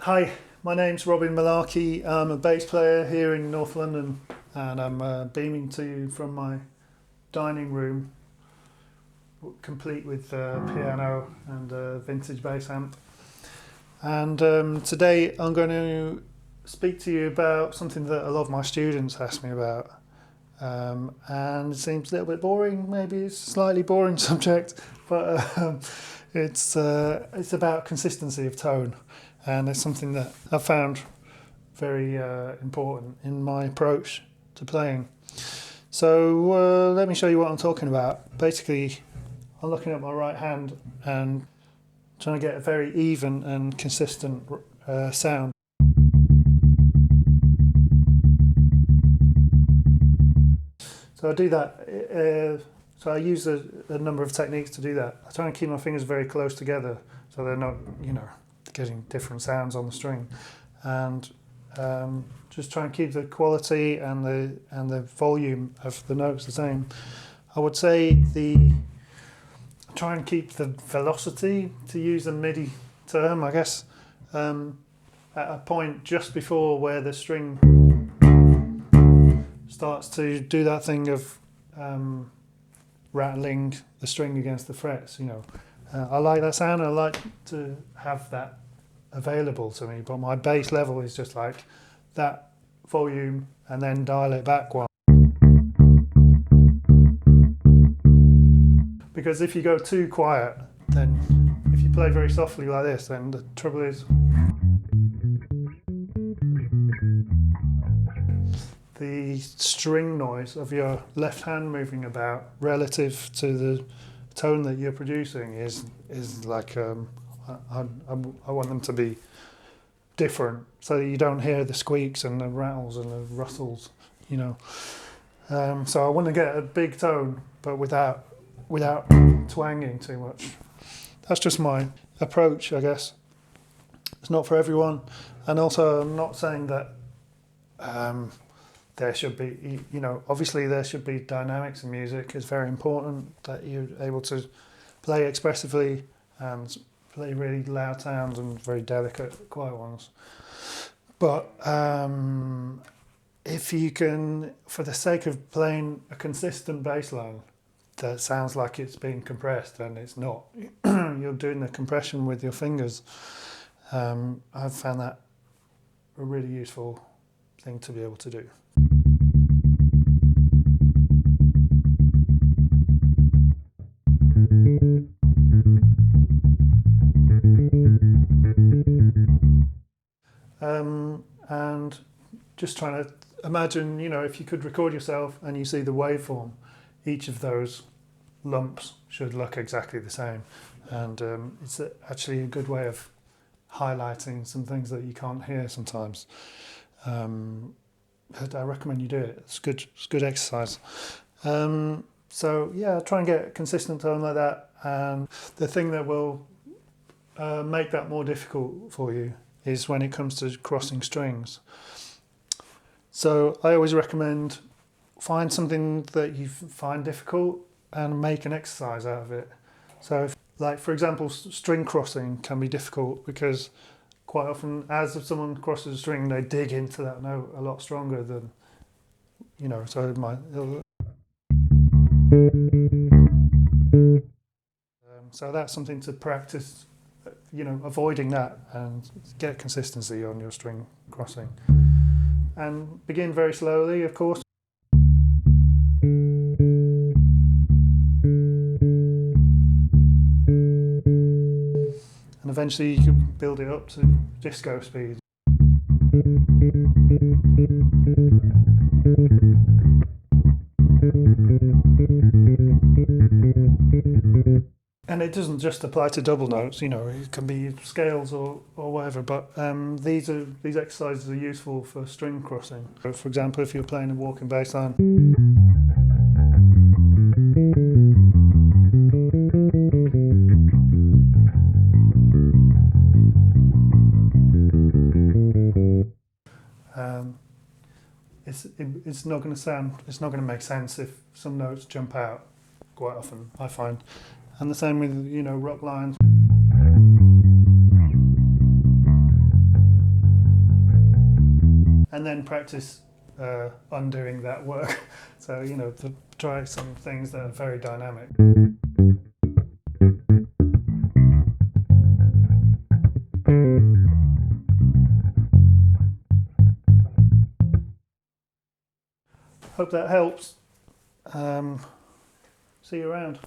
Hi, my name's Robin Mullarkey. I'm a bass player here in North London, and I'm beaming to you from my dining room, complete with piano and a vintage bass amp. And today I'm going to speak to you about something that a lot of my students ask me about. And it seems a little bit boring, maybe it's a slightly boring subject, but it's about consistency of tone. And it's something that I've found very important in my approach to playing. So let me show you what I'm talking about. Basically, I'm looking at my right hand and trying to get a very even and consistent sound. So I do that. So I use a number of techniques to do that. I try and keep my fingers very close together so they're not, getting different sounds on the string, and just try and keep the quality and the volume of the notes the same. I would say try and keep the velocity, to use a MIDI term, I guess, at a point just before where the string starts to do that thing of rattling the string against the frets. I like that sound. I like to have that available to me, but my bass level is just like that volume and then dial it back one. Because if you go too quiet, then if you play very softly like this, then the trouble is the string noise of your left hand moving about relative to the tone that you're producing is like I want them to be different, so that you don't hear the squeaks and the rattles and the rustles, So I want to get a big tone, but without twanging too much. That's just my approach, I guess. It's not for everyone, and also I'm not saying that there should be, obviously there should be dynamics in music. It's very important that you're able to play expressively and play really loud sounds and very delicate, quiet ones. But if you can, for the sake of playing a consistent bass line that sounds like it's being compressed and it's not, you're doing the compression with your fingers. I've found that a really useful thing to be able to do. And just trying to imagine, if you could record yourself and you see the waveform, each of those lumps should look exactly the same. And it's actually a good way of highlighting some things that you can't hear sometimes. I recommend you do it. It's good exercise. So yeah, try and get a consistent tone like that. And the thing that will make that more difficult for you is when it comes to crossing strings. So I always recommend find something that you find difficult and make an exercise out of it. So for example, string crossing can be difficult because quite often as someone crosses a string, they dig into that note a lot stronger than, so it might... So that's something to practice, avoiding that, and get consistency on your string crossing. And begin very slowly, of course. And eventually you can build it up to disco speed. And it doesn't just apply to double notes, it can be scales or whatever, but these exercises are useful for string crossing. So for example, if you're playing a walking bass line, it's not going to make sense if some notes jump out quite often, I find. And the same with, rock lines. and then practice undoing that work. So, you know, to try some things that are very dynamic. Hope that helps. See you around.